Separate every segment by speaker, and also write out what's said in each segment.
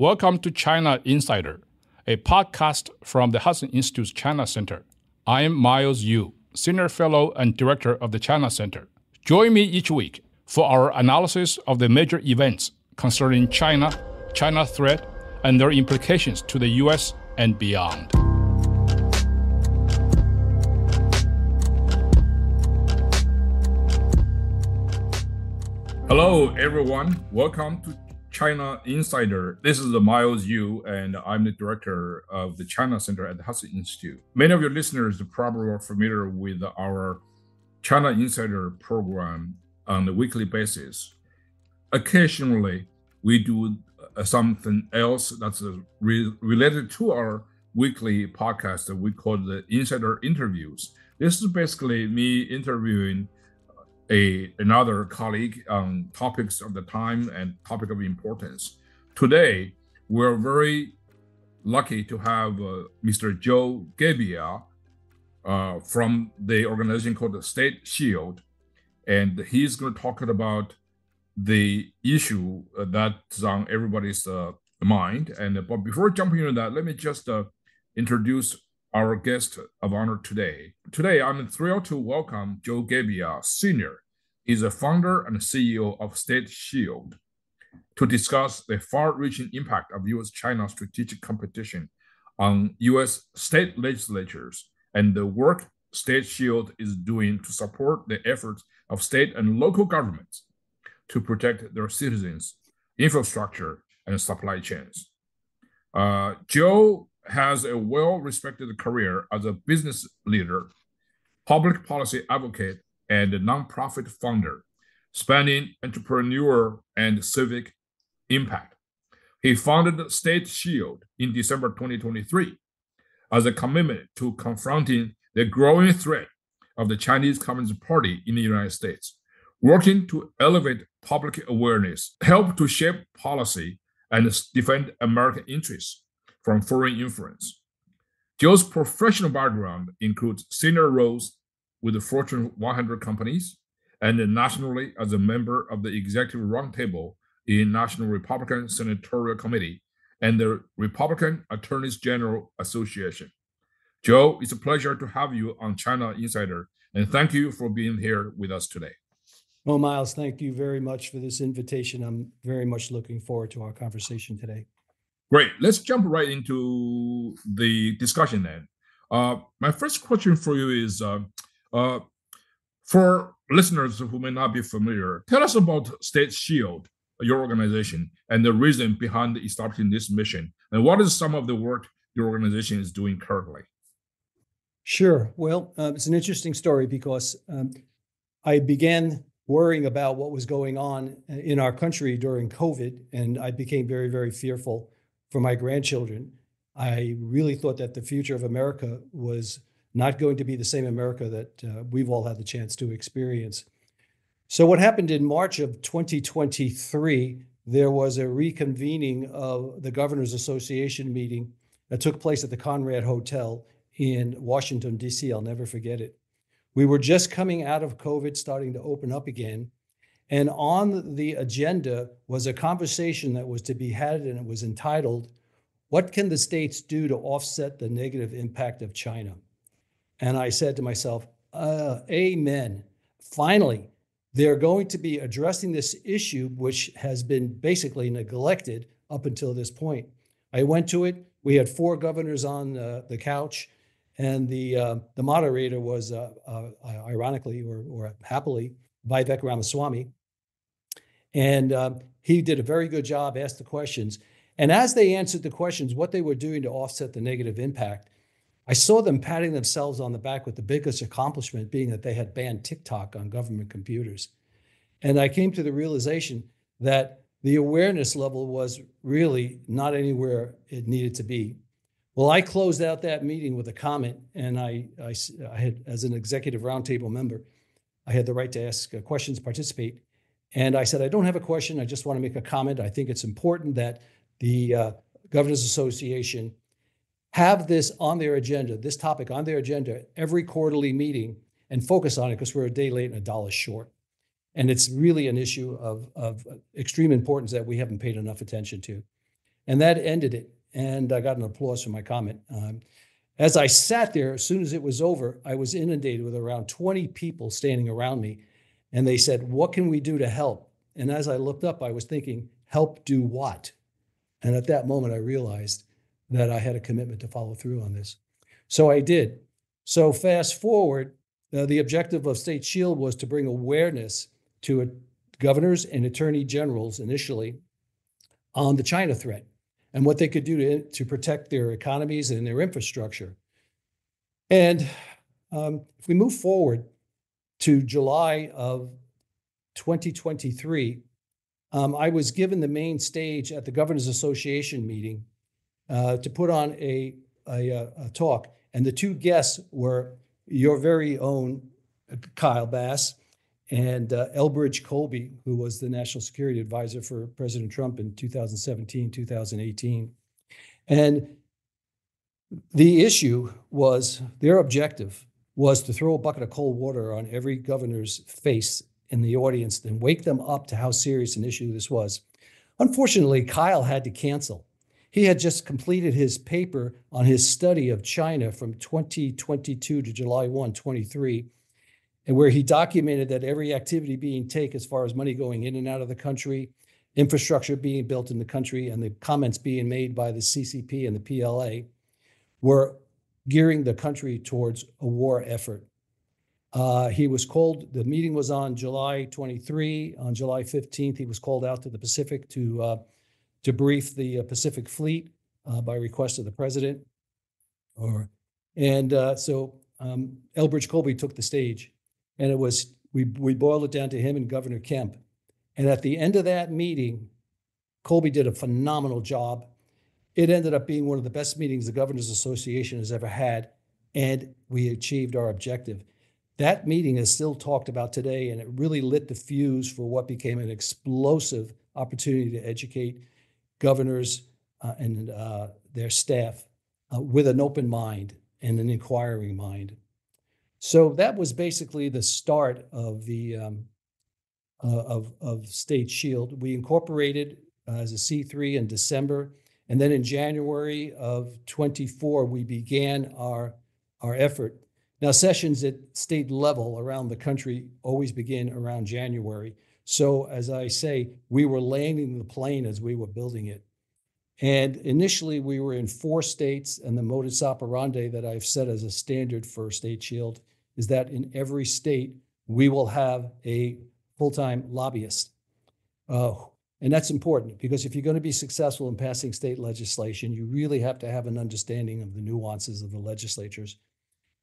Speaker 1: Welcome to China Insider, a podcast from the Hudson Institute's China Center. I am Miles Yu, Senior Fellow and Director of the China Center. Join me each week for our analysis of the major events concerning China, China threat, and their implications to the U.S. and beyond. Hello, everyone. Welcome to China Insider. This is Miles Yu, and I'm the director of the China Center at the Hudson Institute. Many of your listeners probably are familiar with our China Insider program on a weekly basis. Occasionally, we do something else that's related to our weekly podcast that we call the Insider Interviews. This is basically me interviewing another colleague on topics of the time and topic of importance. Today, we're very lucky to have Mr. Joe Gebbia from the organization called the State Shield, and he's going to talk about the issue that's on everybody's mind. But before jumping into that, let me just introduce our guest of honor today. Today, I'm thrilled to welcome Joe Gebbia, Sr. He's a founder and CEO of State Shield to discuss the far-reaching impact of U.S.-China strategic competition on U.S. state legislatures and the work State Shield is doing to support the efforts of state and local governments to protect their citizens, infrastructure, and supply chains. Joe has a well-respected career as a business leader, public policy advocate, and a nonprofit founder, spanning entrepreneur and civic impact. He founded State Shield in December 2023 as a commitment to confronting the growing threat of the Chinese Communist Party in the United States, working to elevate public awareness, help to shape policy, and defend American interests from foreign influence. Joe's professional background includes senior roles with the Fortune 100 companies and nationally as a member of the Executive Roundtable in National Republican Senatorial Committee and the Republican Attorneys General Association. Joe, it's a pleasure to have you on China Insider, and thank you for being here with us today.
Speaker 2: Well, Miles, thank you very much for this invitation. I'm very much looking forward to our conversation today.
Speaker 1: Great. Let's jump right into the discussion then. My first question for you is, for listeners who may not be familiar, tell us about State Shield, your organization, and the reason behind establishing this mission, and what is some of the work your organization is doing currently?
Speaker 2: Sure. Well, it's an interesting story because I began worrying about what was going on in our country during COVID, and I became very, very fearful for my grandchildren. I really thought that the future of America was not going to be the same America that we've all had the chance to experience. So what happened in March of 2023, there was a reconvening of the Governors Association meeting that took place at the Conrad Hotel in Washington, D.C. I'll never forget it. We were just coming out of COVID, starting to open up again. And on the agenda was a conversation that was to be had, and it was entitled, "What can the states do to offset the negative impact of China?" And I said to myself, amen. Finally, they're going to be addressing this issue, which has been basically neglected up until this point. I went to it. We had 4 governors on the couch, and the moderator was, ironically or happily, Vivek Ramaswamy. And he did a very good job, asked the questions. And as they answered the questions, what they were doing to offset the negative impact, I saw them patting themselves on the back with the biggest accomplishment being that they had banned TikTok on government computers. And I came to the realization that the awareness level was really not anywhere it needed to be. Well, I closed out that meeting with a comment, and I had, as an executive roundtable member, I had the right to ask questions, participate. And I said, I don't have a question. I just want to make a comment. I think it's important that the Governors Association have this on their agenda, this topic on their agenda, every quarterly meeting, and focus on it because we're a day late and a dollar short. And it's really an issue of extreme importance that we haven't paid enough attention to. And that ended it. And I got an applause for my comment. As I sat there, as soon as it was over, I was inundated with around 20 people standing around me. And they said, what can we do to help? And as I looked up, I was thinking, help do what? And at that moment, I realized that I had a commitment to follow through on this. So I did. So fast forward, the objective of State Shield was to bring awareness to governors and attorney generals initially on the China threat and what they could do to protect their economies and their infrastructure. And if we move forward to July of 2023, I was given the main stage at the Governors Association meeting to put on a talk. And the two guests were your very own Kyle Bass and Elbridge Colby, who was the National Security Advisor for President Trump in 2017, 2018. And the issue was, their objective was to throw a bucket of cold water on every governor's face in the audience and wake them up to how serious an issue this was. Unfortunately, Kyle had to cancel. He had just completed his paper on his study of China from 2022 to July 1, 23, and where he documented that every activity being taken as far as money going in and out of the country, infrastructure being built in the country, and the comments being made by the CCP and the PLA were gearing the country towards a war effort. He was called, the meeting was on July 23. On July 15th, he was called out to the Pacific to brief the Pacific Fleet by request of the president. So Elbridge Colby took the stage, and it was, we boiled it down to him and Governor Kemp. And at the end of that meeting, Colby did a phenomenal job. It ended up being one of the best meetings the Governors Association has ever had, and we achieved our objective. That meeting is still talked about today, and it really lit the fuse for what became an explosive opportunity to educate governors and their staff with an open mind and an inquiring mind. So that was basically the start of the of State Shield. We incorporated as a C3 in December, and then in January of 24, we began our effort. Now, sessions at state level around the country always begin around January. So as I say, we were landing the plane as we were building it. And initially we were in 4 states, and the modus operandi that I've set as a standard for State Shield is that in every state, we will have a full-time lobbyist. And that's important, because if you're going to be successful in passing state legislation, you really have to have an understanding of the nuances of the legislatures.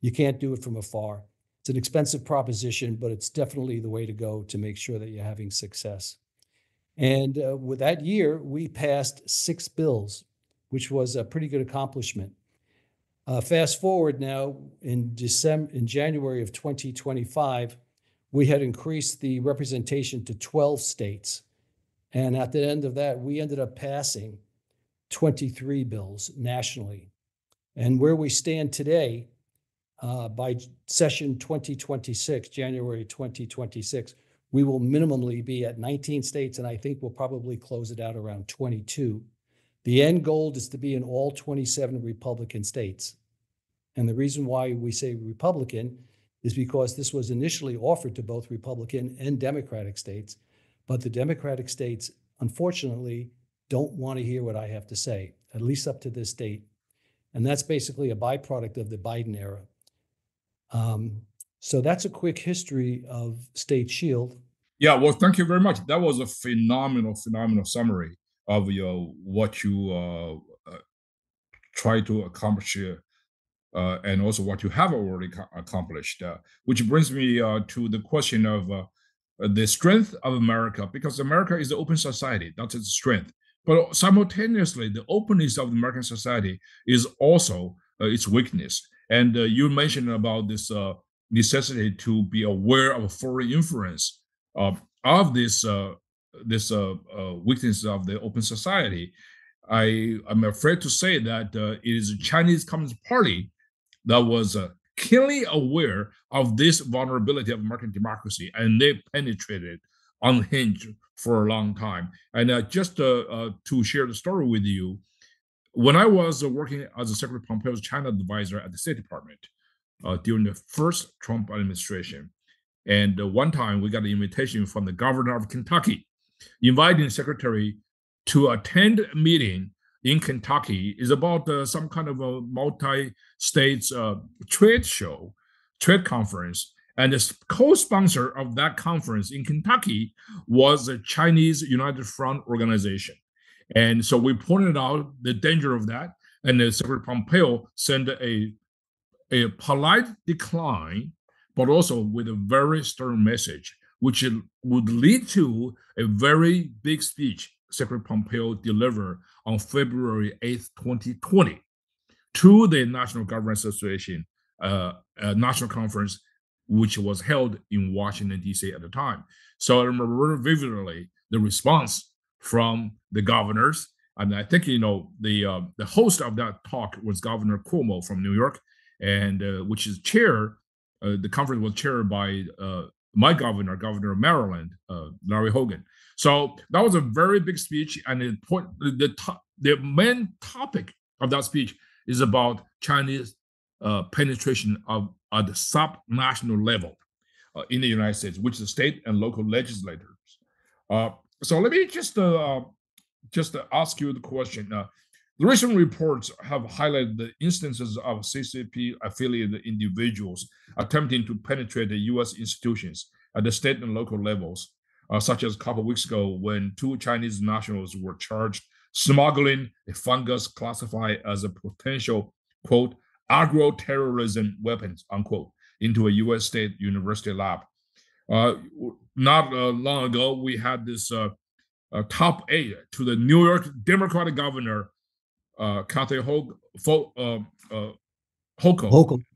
Speaker 2: You can't do it from afar. It's an expensive proposition, but it's definitely the way to go to make sure that you're having success. And with that year, we passed 6 bills, which was a pretty good accomplishment. Fast forward now, in January of 2025, we had increased the representation to 12 states. And at the end of that, we ended up passing 23 bills nationally. And where we stand today, by session 2026, January 2026, we will minimally be at 19 states, and I think we'll probably close it out around 22. The end goal is to be in all 27 Republican states. And the reason why we say Republican is because this was initially offered to both Republican and Democratic states, but the Democratic states, unfortunately, don't want to hear what I have to say, at least up to this date. And that's basically a byproduct of the Biden era. So that's a quick history of State Shield.
Speaker 1: Yeah, well, thank you very much. That was a phenomenal summary of what you try to accomplish and also what you have already accomplished, which brings me to the question of the strength of America, because America is an open society. That's its strength. But simultaneously, the openness of the American society is also its weakness. And you mentioned about this necessity to be aware of foreign influence of this weakness of the open society. I'm afraid to say that it is the Chinese Communist Party that was keenly aware of this vulnerability of American democracy, and they penetrated unhinged for a long time. And just to share the story with you, when I was working as a Secretary Pompeo's China advisor at the State Department during the first Trump administration, and one time we got an invitation from the governor of Kentucky, inviting the secretary to attend a meeting in Kentucky. Is about some kind of a multi-states trade conference. And the co-sponsor of that conference in Kentucky was the Chinese United Front organization. And so we pointed out the danger of that. And the Secretary Pompeo sent a polite decline, but also with a very stern message, which would lead to a very big speech Secretary Pompeo delivered on February 8th, 2020, to the National Government Association national conference, which was held in Washington, D.C. at the time. So I remember vividly the response from the governors. And I think, the host of that talk was Governor Cuomo from New York, and which is the conference was chaired by my governor of Maryland, Larry Hogan. So that was a very big speech. And the main topic of that speech is about Chinese penetration at the sub-national level in the United States, which is state and local legislators. So let me just ask you the question. The recent reports have highlighted the instances of CCP-affiliated individuals attempting to penetrate the U.S. institutions at the state and local levels, such as a couple of weeks ago when 2 Chinese nationals were charged smuggling a fungus classified as a potential, quote, agro-terrorism weapons, unquote, into a U.S. State University lab. Not long ago, we had this top aide to the New York Democratic governor, Kathy Hochul.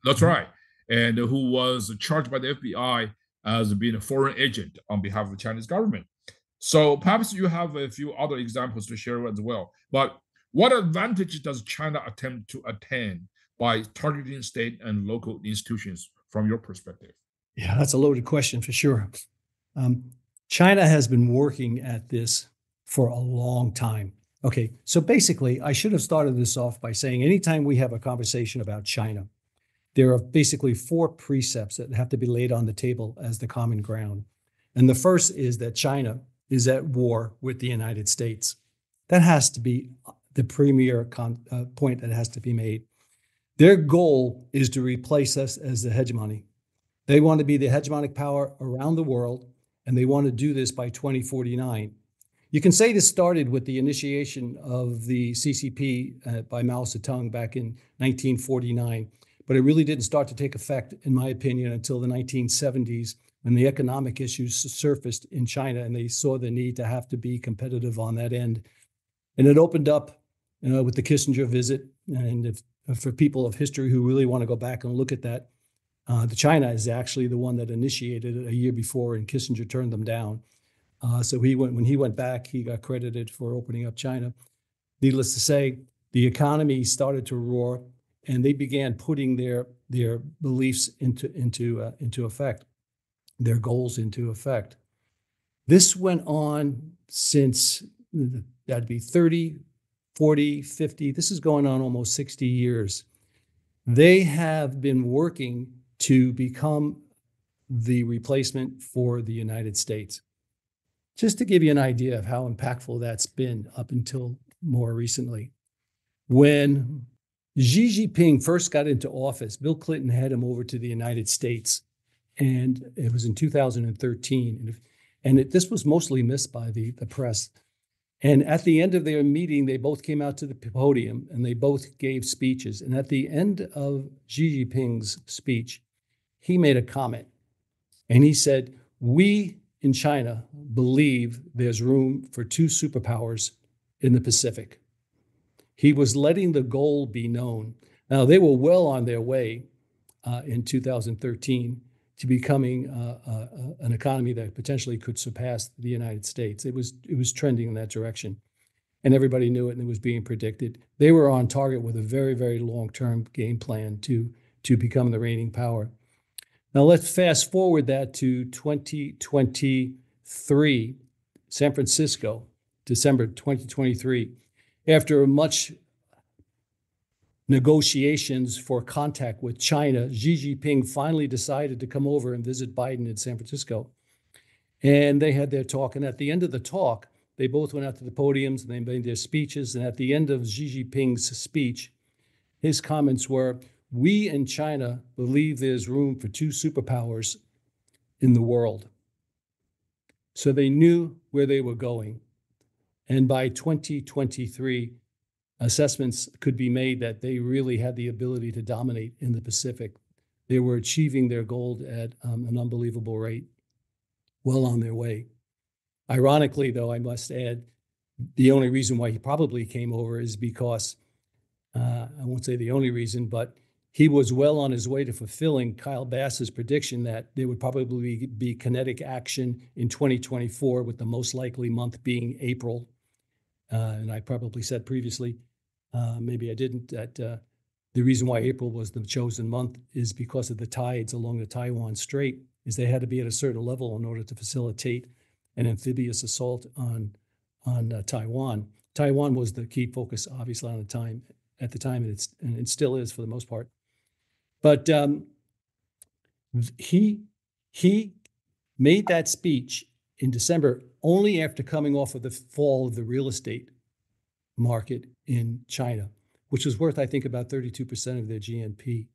Speaker 1: That's right. And who was charged by the FBI as being a foreign agent on behalf of the Chinese government. So perhaps you have a few other examples to share as well. But what advantage does China attempt to attain by targeting state and local institutions from your perspective?
Speaker 2: Yeah, that's a loaded question for sure. China has been working at this for a long time. Okay, so basically, I should have started this off by saying anytime we have a conversation about China, there are basically 4 precepts that have to be laid on the table as the common ground. And the first is that China is at war with the United States. That has to be the premier point that has to be made. Their goal is to replace us as the hegemony. They want to be the hegemonic power around the world, and they want to do this by 2049. You can say this started with the initiation of the CCP by Mao Zedong back in 1949, but it really didn't start to take effect, in my opinion, until the 1970s when the economic issues surfaced in China and they saw the need to have to be competitive on that end. And it opened up with the Kissinger visit. And for people of history who really want to go back and look at that, China is actually the one that initiated it a year before, and Kissinger turned them down. So when he went back, he got credited for opening up China. Needless to say, the economy started to roar, and they began putting their beliefs into effect, their goals into effect. This went on since that'd be 30, 40, 50. This is going on almost 60 years. They have been working to become the replacement for the United States. Just to give you an idea of how impactful that's been up until more recently. When Xi Jinping first got into office, Bill Clinton had him over to the United States, and it was in 2013. And this was mostly missed by the press. And at the end of their meeting, they both came out to the podium and they both gave speeches. And at the end of Xi Jinping's speech, he made a comment. And he said, "We in China believe there's room for 2 superpowers in the Pacific." He was letting the goal be known. Now, they were well on their way in 2013 to becoming an economy that potentially could surpass the United States. It was trending in that direction, and everybody knew it, and it was being predicted. They were on target with a very, very long-term game plan to become the reigning power. Now let's fast forward that to 2023. 3, San Francisco, December 2023. After much negotiations for contact with China, Xi Jinping finally decided to come over and visit Biden in San Francisco. And they had their talk. And at the end of the talk, they both went out to the podiums and they made their speeches. And at the end of Xi Jinping's speech, his comments were, "We in China believe there's room for 2 superpowers in the world." So they knew where they were going. And by 2023, assessments could be made that they really had the ability to dominate in the Pacific. They were achieving their goal at an unbelievable rate, well on their way. Ironically, though, I must add, the only reason why he probably came over is because, I won't say the only reason, but he was well on his way to fulfilling Kyle Bass's prediction that there would probably be kinetic action in 2024, with the most likely month being April. And I probably said previously, maybe I didn't, that the reason why April was the chosen month is because of the tides along the Taiwan Strait, is they had to be at a certain level in order to facilitate an amphibious assault on Taiwan. Taiwan was the key focus, obviously, at the time, and it still is for the most part. But he made that speech in December only after coming off of the fall of the real estate market in China, which was worth, I think, about 32% of their GNP. It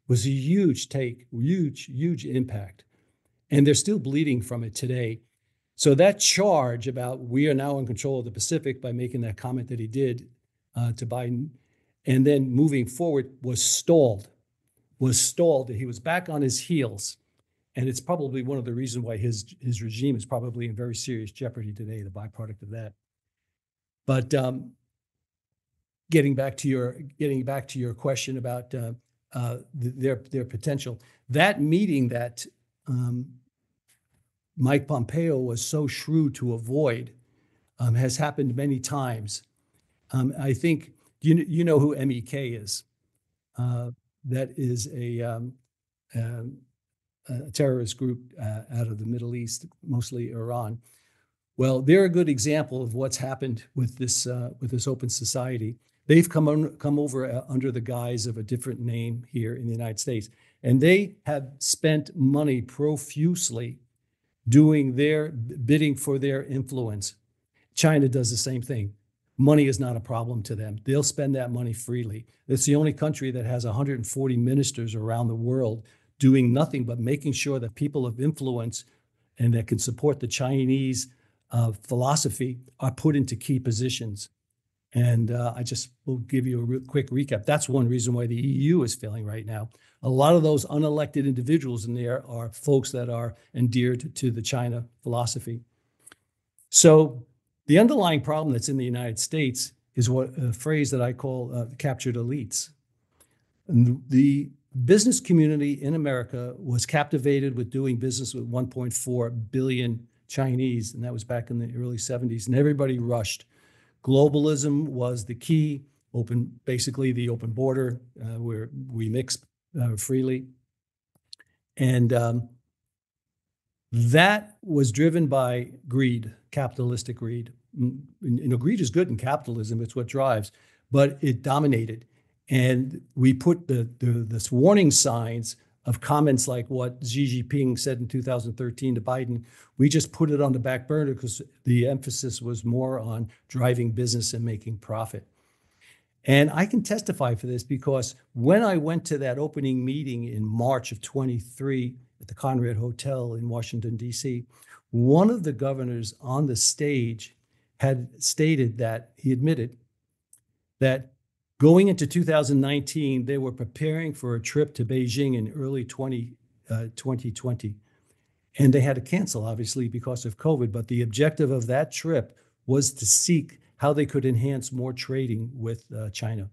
Speaker 2: was a huge huge impact. And they're still bleeding from it today. So that charge about we are now in control of the Pacific by making that comment that he did to Biden, and then moving forward, was stalled. He was back on his heels. And it's probably one of the reasons why his regime is probably in very serious jeopardy today, the byproduct of that. But getting back to your question about their potential, that meeting that Mike Pompeo was so shrewd to avoid has happened many times. I think you know who MEK is. That is a terrorist group out of the Middle East, mostly Iran. Well, they're a good example of what's happened with this open society. They've come over under the guise of a different name here in the United States, and they have spent money profusely doing their bidding for their influence. China does the same thing. Money is not a problem to them. They'll spend that money freely. It's the only country that has 140 ministers around the world doing nothing but making sure that people of influence and that can support the Chinese philosophy are put into key positions. And I just will give you a real quick recap. That's one reason why the EU is failing right now. A lot of those unelected individuals in there are folks that are endeared to the China philosophy. So the underlying problem that's in the United States is what a phrase that I call captured elites. And the business community in America was captivated with doing business with 1.4 billion Chinese, and that was back in the early 70s, and everybody rushed. Globalism was the key, basically the open border where we mix freely. And that was driven by greed, capitalistic greed. Greed is good in capitalism, it's what drives, but it dominated. And we put this warning signs of comments like what Xi Jinping said in 2013 to Biden. We just put it on the back burner because the emphasis was more on driving business and making profit. And I can testify for this because when I went to that opening meeting in March of 23 at the Conrad Hotel in Washington, D.C., one of the governors on the stage had stated that he admitted that going into 2019, they were preparing for a trip to Beijing in early 2020. And they had to cancel, obviously, because of COVID. But the objective of that trip was to seek how they could enhance more trading with China.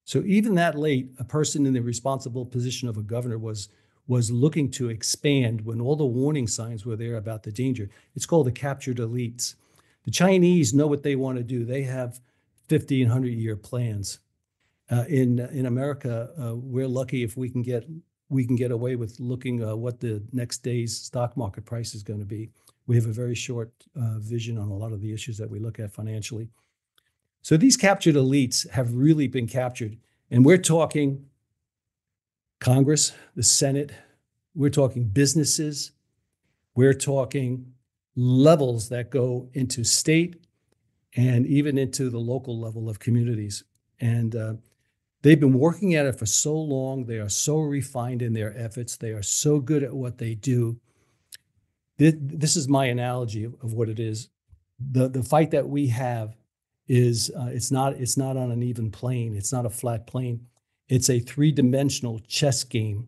Speaker 2: So even that late, a person in the responsible position of a governor was looking to expand when all the warning signs were there about the danger. It's called the captured elites. The Chinese know what they want to do. They have 50 and 100-year plans. In America, we're lucky if we can get away with looking what the next day's stock market price is going to be. We have a very short vision on a lot of the issues that we look at financially. So these captured elites have really been captured. And we're talking Congress, the Senate, we're talking businesses, we're talking levels that go into state and even into the local level of communities. And they've been working at it for so long. They are so refined in their efforts. They are so good at what they do. This is my analogy of what it is. The fight that we have is it's not on an even plane. It's not a flat plane. It's a three-dimensional chess game.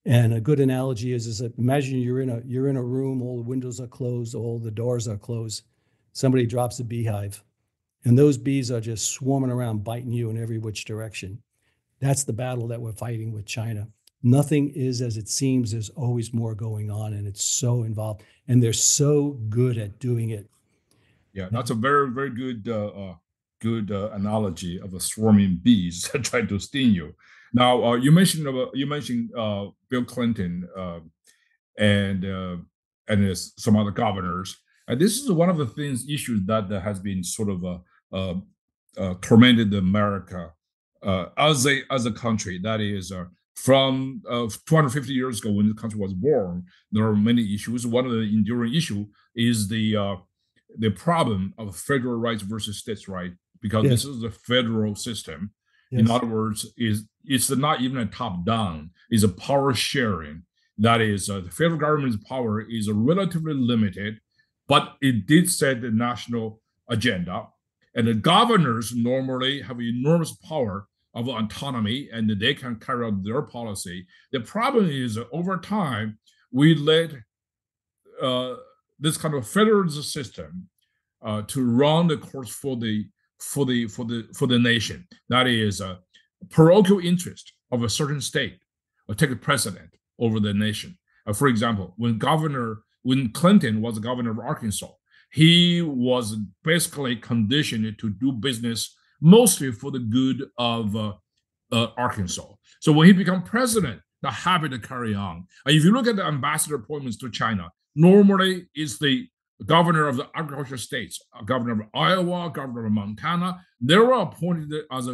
Speaker 2: And a good analogy is that imagine you're in a room, all the windows are closed, all the doors are closed. Somebody drops a beehive, and those bees are just swarming around, biting you in every which direction. That's the battle that we're fighting with China. Nothing is as it seems. There's always more going on, and it's so involved, and they're so good at doing it.
Speaker 1: Yeah, that's a very, very good analogy of the swarming bees trying to sting you. Now, you mentioned Bill Clinton and some other governors, and this is one of the issues that has been sort of tormented America as a country. That is, from 250 years ago when the country was born, there are many issues. One of the enduring issue is the problem of federal rights versus states' rights, because
Speaker 2: Yes.
Speaker 1: this is a federal system.
Speaker 2: Yes.
Speaker 1: In other words, it's not even a top-down; it's a power sharing. That is, the federal government's power is relatively limited, but it did set the national agenda. And the governors normally have enormous power of autonomy, and they can carry out their policy. The problem is over time, we let this kind of federalism system to run the course for the nation. That is, parochial interest of a certain state take a precedent over the nation. For example, when Clinton was the governor of Arkansas, he was basically conditioned to do business mostly for the good of Arkansas. So when he became president, the habit carry on. If you look at the ambassador appointments to China, normally it's the governor of the agricultural states, governor of Iowa, governor of Montana. They were appointed as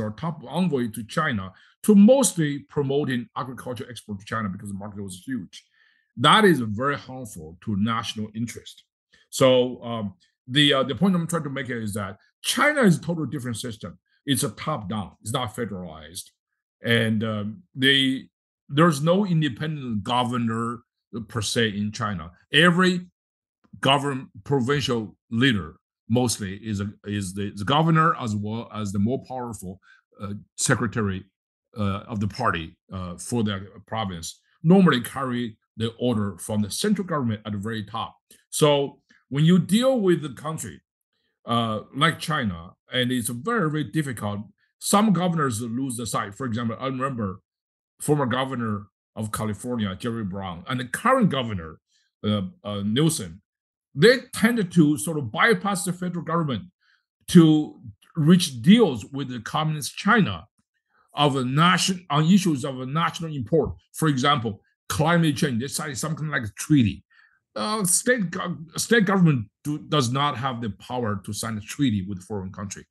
Speaker 1: our top envoy to China to mostly promoting agriculture export to China because the market was huge. That is very harmful to national interest. So the point I'm trying to make is that China is a totally different system. It's a top-down. It's not federalized, and there's no independent governor per se in China. Every provincial leader mostly is the governor, as well as the more powerful secretary of the party for the province, normally carry the order from the central government at the very top. So when you deal with the country like China, and it's very, very difficult, some governors lose the sight. For example, I remember former governor of California, Jerry Brown, and the current governor, Newsom, they tended to sort of bypass the federal government to reach deals with the communist China on issues of a national import. For example, climate change. They signed something like a treaty. State government does not have the power to sign a treaty with a foreign country,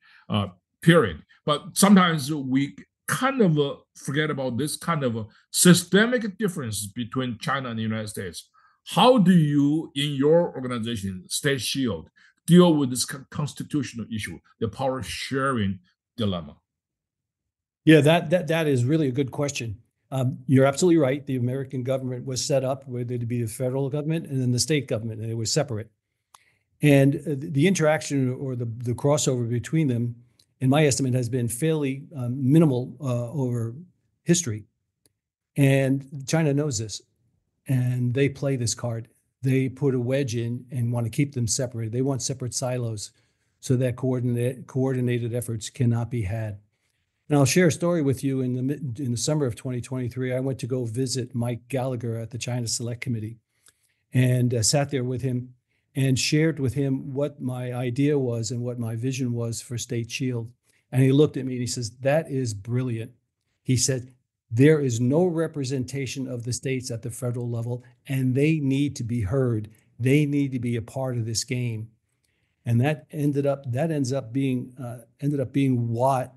Speaker 1: period. But sometimes we kind of forget about this kind of a systemic difference between China and the United States. How do you, in your organization, State Shield, deal with this constitutional issue, the power sharing dilemma?
Speaker 2: Yeah, that is really a good question. You're absolutely right. The American government was set up where there'd be the federal government and then the state government, and they were separate. And the interaction or the crossover between them, in my estimate, has been fairly minimal over history. And China knows this, and they play this card. They put a wedge in and want to keep them separated. They want separate silos so that coordinated efforts cannot be had. And I'll share a story with you. In the summer of 2023, I went to go visit Mike Gallagher at the China Select Committee, and sat there with him and shared with him what my idea was and what my vision was for State Shield. And he looked at me and he says, "That is brilliant." He said, there is no representation of the states at the federal level, and they need to be heard. They need to be a part of this game. And that ends up being what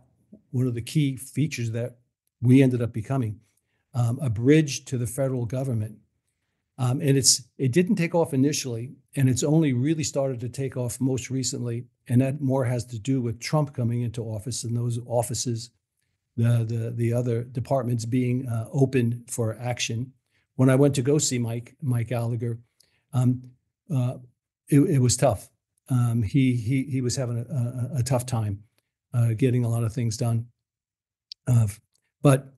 Speaker 2: one of the key features that we ended up becoming, a bridge to the federal government. And it didn't take off initially, and it's only really started to take off most recently. And that more has to do with Trump coming into office and those offices, the other departments being open for action. When I went to go see Mike Gallagher, it was tough. He was having a tough time getting a lot of things done. But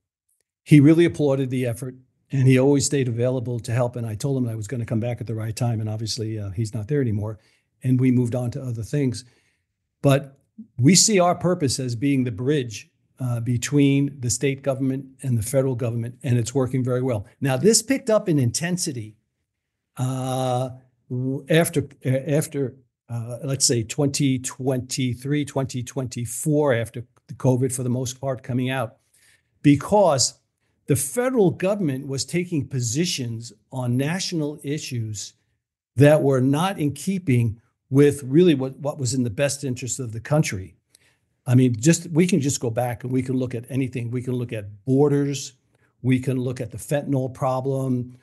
Speaker 2: he really applauded the effort, and he always stayed available to help. And I told him I was going to come back at the right time. And obviously he's not there anymore. And we moved on to other things. But we see our purpose as being the bridge between the state government and the federal government, and it's working very well. Now, this picked up in intensity after let's say 2023, 2024, after the COVID for the most part coming out, because the federal government was taking positions on national issues that were not in keeping with really what was in the best interest of the country. I mean, we can just go back and we can look at anything. We can look at borders. We can look at the fentanyl problem.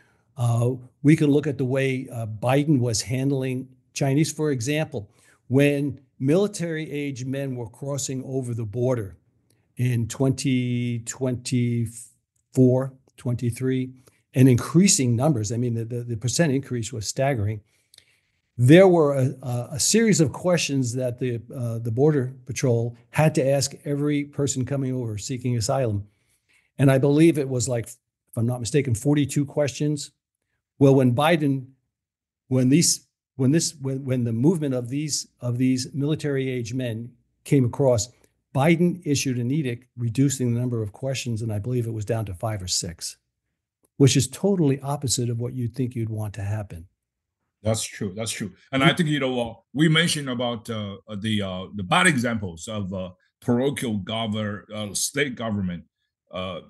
Speaker 2: We can look at the way Biden was handling Chinese. For example, when military-age men were crossing over the border in 2024, 23, and increasing numbers, I mean, the percent increase was staggering. There were a series of questions that the Border Patrol had to ask every person coming over seeking asylum. And I believe it was like, if I'm not mistaken, 42 questions. Well, when the movement of these military-age men came across, Biden issued an edict reducing the number of questions, and I believe it was down to 5 or 6, which is totally opposite of what you'd think you'd want to happen.
Speaker 1: That's true. That's true. And I think, we mentioned about the bad examples of parochial state government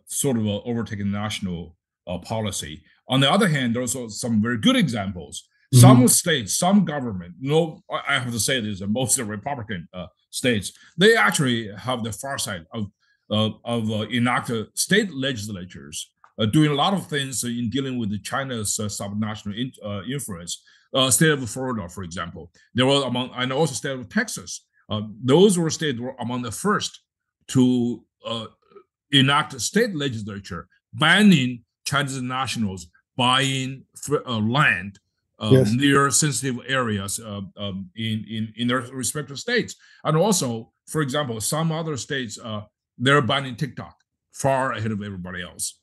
Speaker 1: sort of overtaking national policy. On the other hand, there's also some very good examples. Mm-hmm. Some states, some government, I have to say this, most of the Republican states, they actually have the far side of enacted state legislatures doing a lot of things in dealing with China's subnational influence. State of Florida, for example, there were and also state of Texas. Those were states were among the first to enact a state legislature banning Chinese nationals buying land near sensitive areas in their respective states. And also, for example, some other states, they're banning TikTok far ahead of everybody else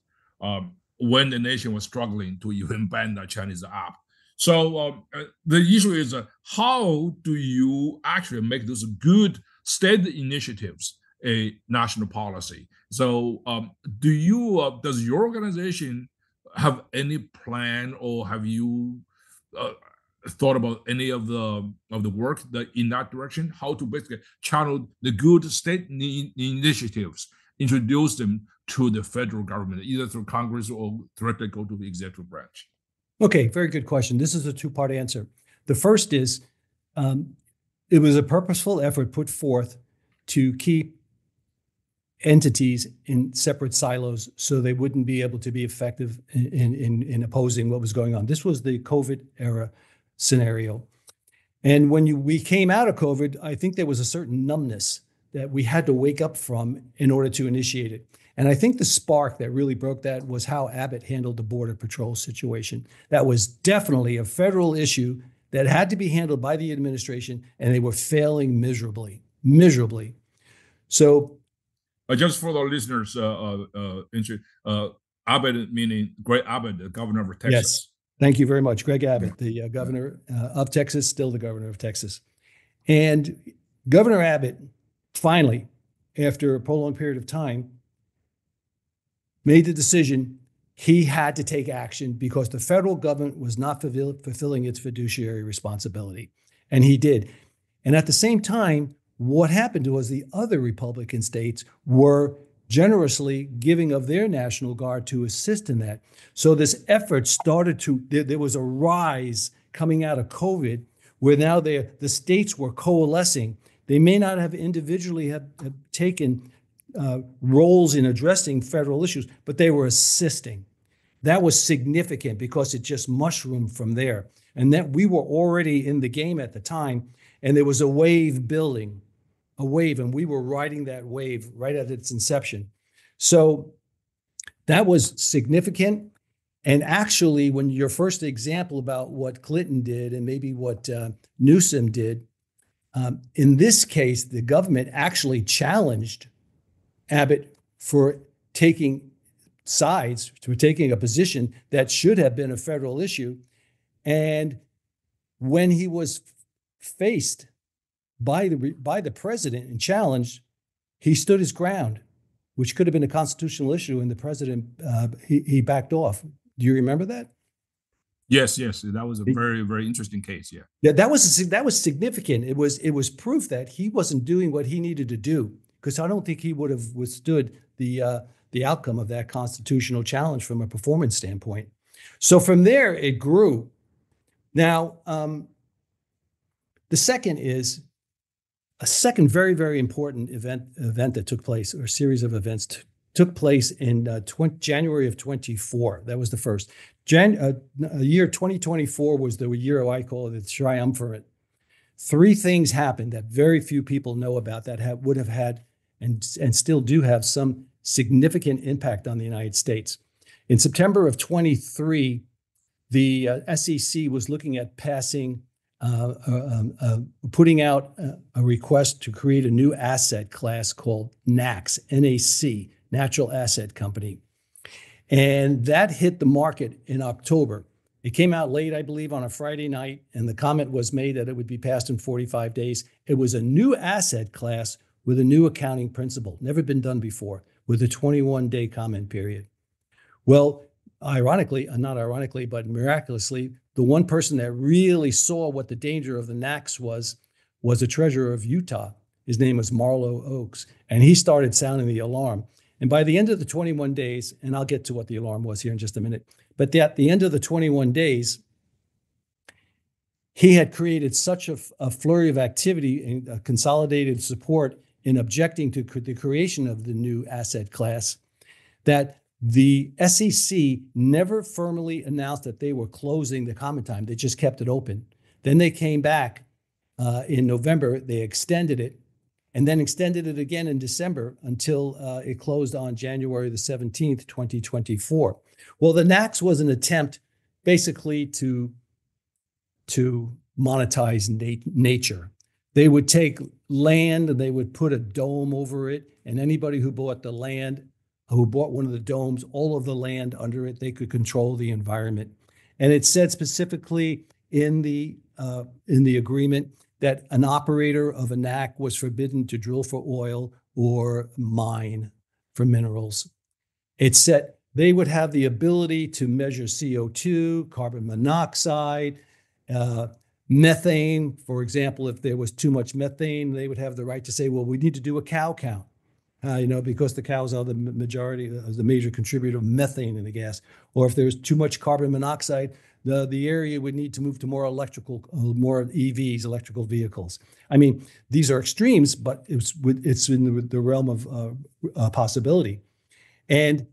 Speaker 1: when the nation was struggling to even ban the Chinese app. So the issue is how do you actually make those good state initiatives a national policy? So does your organization have any plan, or have you thought about any of the work that in that direction? How to basically channel the good state initiatives, introduce them to the federal government, either through Congress or directly go to the executive branch?
Speaker 2: Okay, very good question. This is a two-part answer. The first is, it was a purposeful effort put forth to keep entities in separate silos so they wouldn't be able to be effective in opposing what was going on. This was the COVID era scenario. And when we came out of COVID, I think there was a certain numbness that we had to wake up from in order to initiate it. And I think the spark that really broke that was how Abbott handled the Border Patrol situation. That was definitely a federal issue that had to be handled by the administration, and they were failing miserably. So,
Speaker 1: just for the listeners, Abbott meaning Greg Abbott, the governor of Texas.
Speaker 2: Yes, thank you very much, Greg Abbott, the governor of Texas, still the governor of Texas. And Governor Abbott finally, after a prolonged period of time, made the decision he had to take action because the federal government was not fulfilling its fiduciary responsibility. And he did. And at the same time, what happened was the other Republican states were generously giving of their National Guard to assist in that. So this effort started there was a rise coming out of COVID where now the states were coalescing. They may not have individually have taken roles in addressing federal issues, but they were assisting. That was significant because it just mushroomed from there. And that we were already in the game at the time, and there was a wave building, and we were riding that wave right at its inception. So that was significant. And actually, when your first example about what Clinton did and maybe what Newsom did, in this case, the government actually challenged Abbott for taking sides, for taking a position that should have been a federal issue. And when he was faced by the president and challenged, he stood his ground, which could have been a constitutional issue, and the president he backed off. Do you remember that?
Speaker 1: Yes, that was a very, very interesting case.
Speaker 2: Yeah, that was significant. It was proof that he wasn't doing what he needed to do, because I don't think he would have withstood the outcome of that constitutional challenge from a performance standpoint. So from there, it grew. Now, the second is a second very, very important event that took place, or a series of events took place in January of 24. That was the first. Year 2024 was the year I call it the triumvirate. Three things happened that very few people know about that would have had and still do have some significant impact on the United States. In September of 23, the SEC was looking at putting out a request to create a new asset class called NACS, N-A-C, Natural Asset Company. And that hit the market in October. It came out late, I believe, on a Friday night, and the comment was made that it would be passed in 45 days. It was a new asset class with a new accounting principle, never been done before, with a 21-day comment period. Well, ironically, not ironically, but miraculously, the one person that really saw what the danger of the NACS was the treasurer of Utah. His name was Marlo Oaks, and he started sounding the alarm. And by the end of the 21 days, and I'll get to what the alarm was here in just a minute, but at the end of the 21 days, he had created such a flurry of activity and consolidated support in objecting to the creation of the new asset class that the SEC never formally announced that they were closing the comment time. They just kept it open. Then they came back in November, they extended it, and then extended it again in December until it closed on January the 17th, 2024. Well, the NACS was an attempt basically to monetize nature. They would take land and they would put a dome over it, and anybody who bought the land, who bought one of the domes, all of the land under it, they could control the environment. And it said specifically in the agreement that an operator of a NAC was forbidden to drill for oil or mine for minerals. It said they would have the ability to measure CO2, carbon monoxide, methane. For example, if there was too much methane, they would have the right to say, well, we need to do a cow count. Because the cows are the major contributor of methane in the gas. Or if there's too much carbon monoxide, the area would need to move to more EVs, electrical vehicles. I mean, these are extremes, but it's in the realm of possibility. And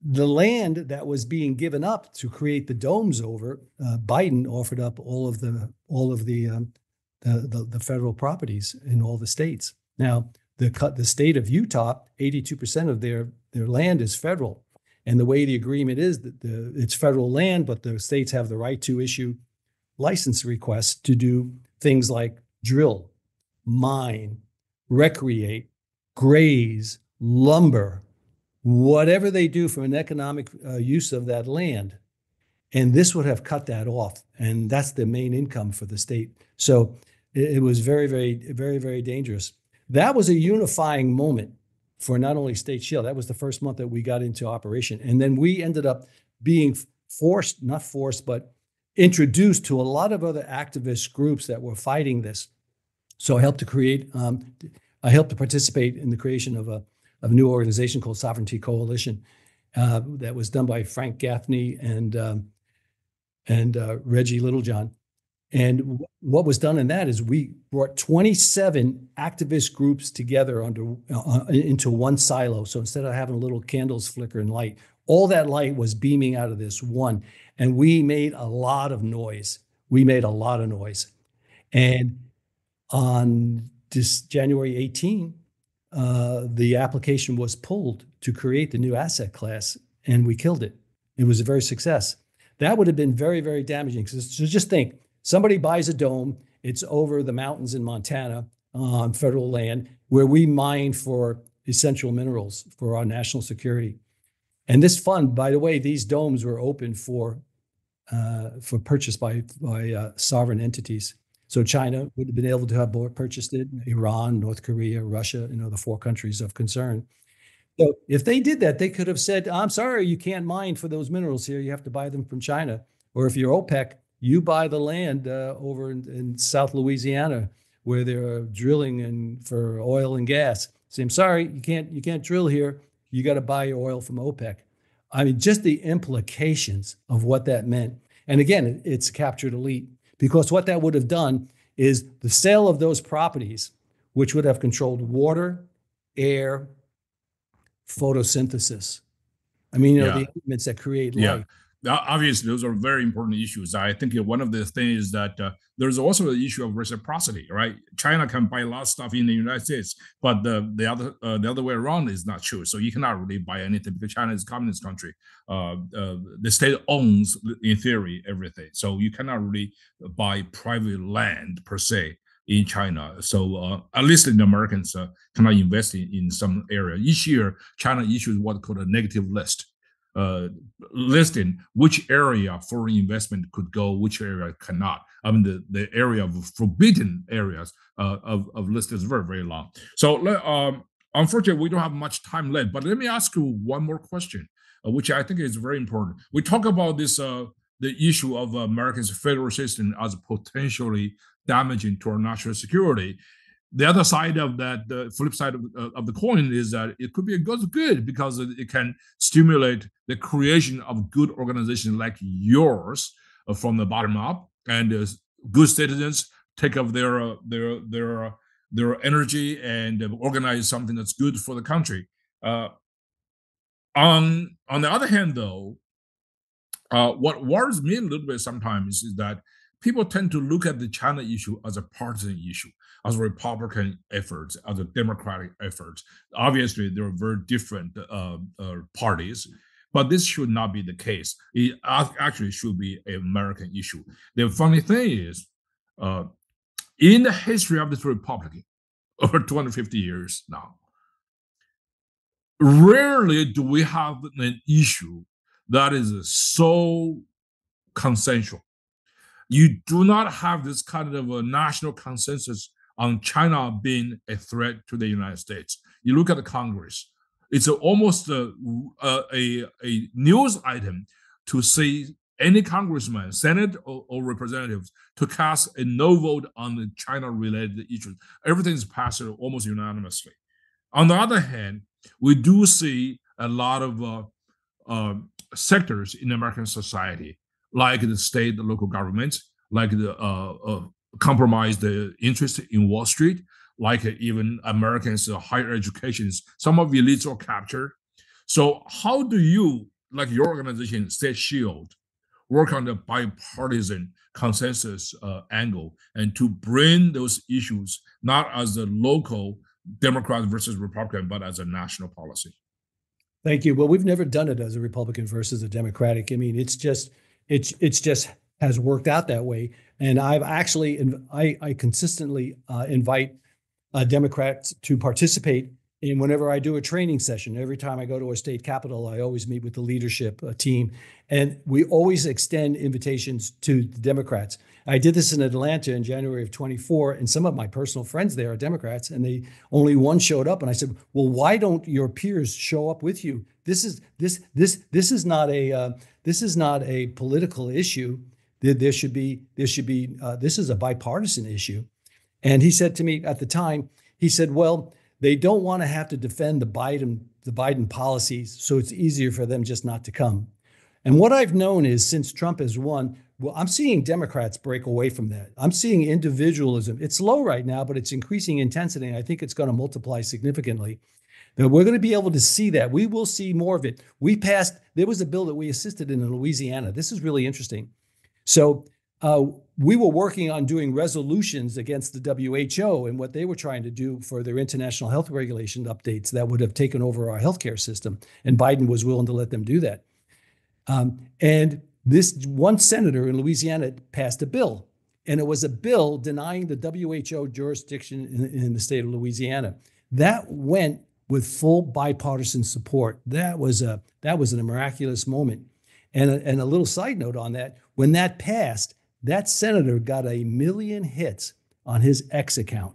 Speaker 2: the land that was being given up to create the domes over, Biden offered up all of the federal properties in all the states. Now, the state of Utah, 82% of their land is federal. And the way the agreement is that it's federal land, but the states have the right to issue license requests to do things like drill, mine, recreate, graze, lumber, whatever they do from an economic use of that land. And this would have cut that off. And that's the main income for the state. So it was very, very, very, very dangerous. That was a unifying moment for not only State Shield. That was the first month that we got into operation. And then we ended up being but introduced to a lot of other activist groups that were fighting this. So I helped to participate in the creation of of a new organization called Sovereignty Coalition that was done by Frank Gaffney and Reggie Littlejohn. And what was done in that is we brought 27 activist groups together into one silo. So instead of having little candles flicker and light, all that light was beaming out of this one. And we made a lot of noise. And on this January 18, the application was pulled to create the new asset class, and we killed it. It was a very success. That would have been very, very damaging. So just think, somebody buys a dome, it's over the mountains in Montana on federal land where we mine for essential minerals for our national security. And this fund, by the way, these domes were open for purchase by sovereign entities. So China would have been able to have purchased it, Iran, North Korea, Russia, the 4 countries of concern. So if they did that, they could have said, I'm sorry, you can't mine for those minerals here. You have to buy them from China. Or if you're OPEC, you buy the land over in South Louisiana where they're drilling for oil and gas. Say, I'm sorry, you can't drill here. You got to buy your oil from OPEC. I mean, just the implications of what that meant. And again, it's captured elite, because what that would have done is the sale of those properties, which would have controlled water, air, photosynthesis. I mean, the elements that create life.
Speaker 1: Obviously, those are very important issues. I think one of the things is that there's also the issue of reciprocity, right? China can buy a lot of stuff in the United States, but the other way around is not true. So you cannot really buy anything because China is a communist country. The state owns, in theory, everything. So you cannot really buy private land per se in China. So at least the Americans cannot invest in some area. Each year, China issues what's called a negative list. Listing which area foreign investment could go, which area cannot. I mean, the area of forbidden areas of list is very, very long. So unfortunately, we don't have much time left, but let me ask you one more question, which I think is very important. We talk about this, the issue of America's federal system as potentially damaging to our national security. The other side of that, the flip side of the coin, is that it could be a good because it can stimulate the creation of good organizations like yours from the bottom up, and good citizens take up their energy and organize something that's good for the country. On the other hand, though, what worries me a little bit sometimes is that people tend to look at the China issue as a partisan issue, as a Republican effort, as a Democratic effort. Obviously, there are very different parties, but this should not be the case. It actually should be an American issue. The funny thing is, in the history of this republic, over 250 years now, rarely do we have an issue that is so consensual. You do not have this kind of a national consensus on China being a threat to the United States. You look at the Congress, it's almost a news item to see any congressman, Senate or representatives to cast a no vote on the China-related issues. Everything is passed almost unanimously. On the other hand, we do see a lot of sectors in American society, like the state, the local governments, like the compromised interest in Wall Street, like even Americans' higher educations. Some of the elites are captured. So how do you, like your organization, State Shield, work on the bipartisan consensus angle and to bring those issues not as a local Democrat versus Republican, but as a national policy?
Speaker 2: Thank you. Well, we've never done it as a Republican versus a Democratic. I mean, it's just has worked out that way. And I've actually, I consistently invite Democrats to participate in whenever I do a training session. Every time I go to a state capital, I always meet with the leadership team. And we always extend invitations to the Democrats. I did this in Atlanta in January of 24, and some of my personal friends there are Democrats, and only one showed up. And I said, well, why don't your peers show up with you? This is not a political issue. This is a bipartisan issue. And he said to me at the time, he said, well, they don't want to have to defend the Biden policies, so it's easier for them just not to come. And what I've known is since Trump has won, well, I'm seeing Democrats break away from that. I'm seeing individualism. It's low right now, but it's increasing intensity, and I think it's going to multiply significantly. Now, we're going to be able to see that. We will see more of it. There was a bill that we assisted in Louisiana. This is really interesting. So we were working on doing resolutions against the WHO and what they were trying to do for their international health regulation updates that would have taken over our healthcare system. And Biden was willing to let them do that. And this one senator in Louisiana passed a bill, and it was a bill denying the WHO jurisdiction in the state of Louisiana. That went with full bipartisan support. That was a miraculous moment. And a little side note on that, when that passed, that senator got 1 million hits on his X account.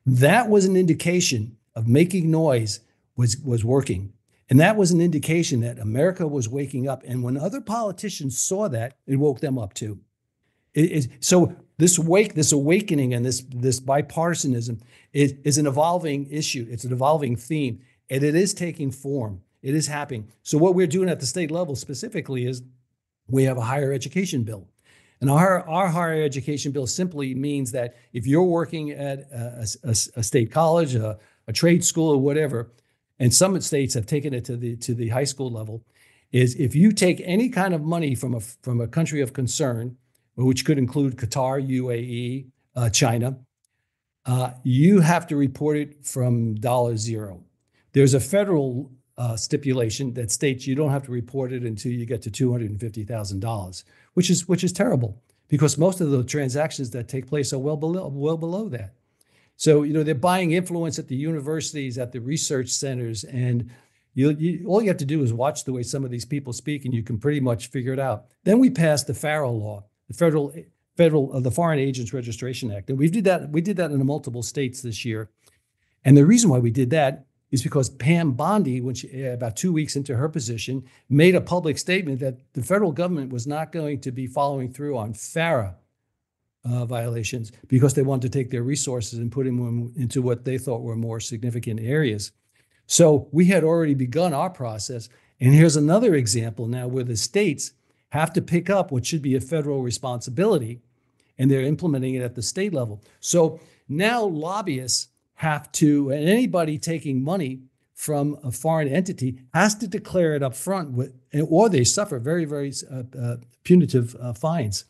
Speaker 2: That was an indication of making noise was working. And that was an indication that America was waking up. And when other politicians saw that, it woke them up too. So this awakening and this bipartisanism is an evolving issue. It's an evolving theme, and it is taking form. It is happening. So what we're doing at the state level specifically is we have a higher education bill. And our higher education bill simply means that if you're working at a state college, a trade school, or whatever, and some states have taken it to the high school level, is if you take any kind of money from a country of concern, which could include Qatar, UAE, China, you have to report it from $0. There's a federal stipulation that states you don't have to report it until you get to $250,000, which is terrible because most of the transactions that take place are well below that. So, they're buying influence at the universities, at the research centers, and all you have to do is watch the way some of these people speak, and you can pretty much figure it out. Then we passed the FARO law, the Foreign Agents Registration Act, and we did that in multiple states this year. And the reason why we did that is because Pam Bondi, when she about 2 weeks into her position, made a public statement that the federal government was not going to be following through on FARA violations because they wanted to take their resources and put them into what they thought were more significant areas. So we had already begun our process. And here's another example now where the states have to pick up what should be a federal responsibility, and they're implementing it at the state level. So now lobbyists have to, and anybody taking money from a foreign entity has to declare it up front, or they suffer very, very punitive fines.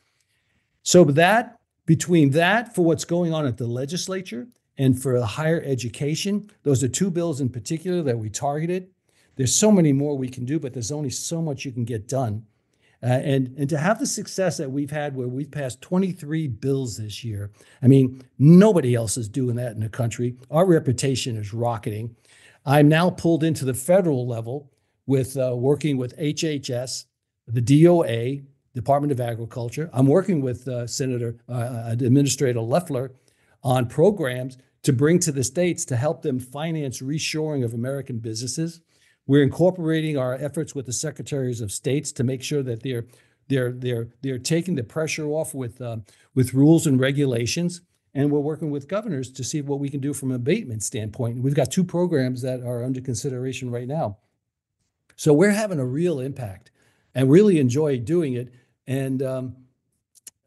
Speaker 2: So between that, for what's going on at the legislature and for higher education, those are two bills in particular that we targeted. There's so many more we can do, but there's only so much you can get done. And to have the success that we've had where we've passed 23 bills this year, I mean, nobody else is doing that in the country. Our reputation is rocketing. I'm now pulled into the federal level with working with HHS, the DOA, Department of Agriculture. I'm working with Administrator Loeffler on programs to bring to the states to help them finance reshoring of American businesses. We're incorporating our efforts with the secretaries of states to make sure that they're taking the pressure off with rules and regulations. And we're working with governors to see what we can do from an abatement standpoint. We've got 2 programs that are under consideration right now. So we're having a real impact and really enjoy doing it. And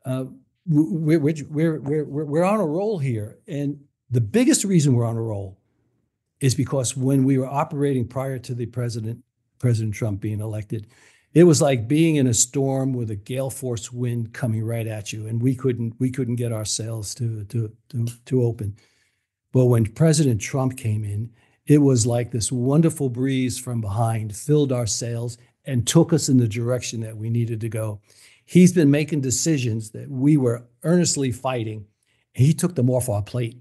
Speaker 2: we're on a roll here. And the biggest reason we're on a roll is because when we were operating prior to the President Trump being elected, it was like being in a storm with a gale force wind coming right at you, and we couldn't get our sails to open. But when President Trump came in, it was like this wonderful breeze from behind filled our sails and took us in the direction that we needed to go. He's been making decisions that we were earnestly fighting, and he took them off our plate.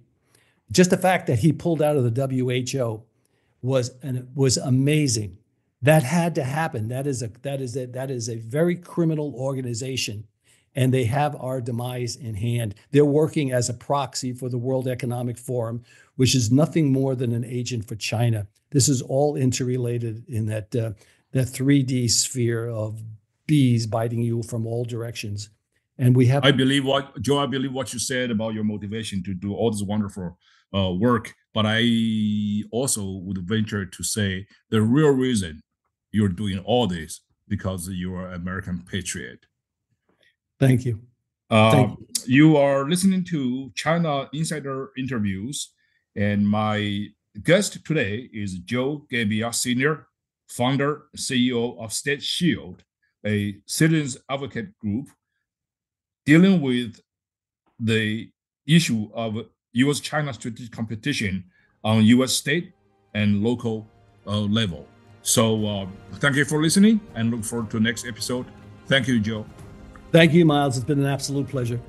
Speaker 2: Just the fact that he pulled out of the WHO was amazing. That had to happen. That is a very criminal organization, and they have our demise in hand. They're working as a proxy for the World Economic Forum, which is nothing more than an agent for China. This is all interrelated in that 3D sphere of bees biting you from all directions. And we have.
Speaker 1: I believe what you said about your motivation to do all this wonderful work, but I also would venture to say the real reason you're doing all this because you are an American patriot.
Speaker 2: Thank you.
Speaker 1: You are listening to China Insider interviews, and my guest today is Joe Gebbia Sr., founder, CEO of State Shield, a citizens advocate group dealing with the issue of U.S.-China strategic competition on U.S. state and local level. So thank you for listening and look forward to the next episode. Thank you, Joe.
Speaker 2: Thank you, Miles. It's been an absolute pleasure.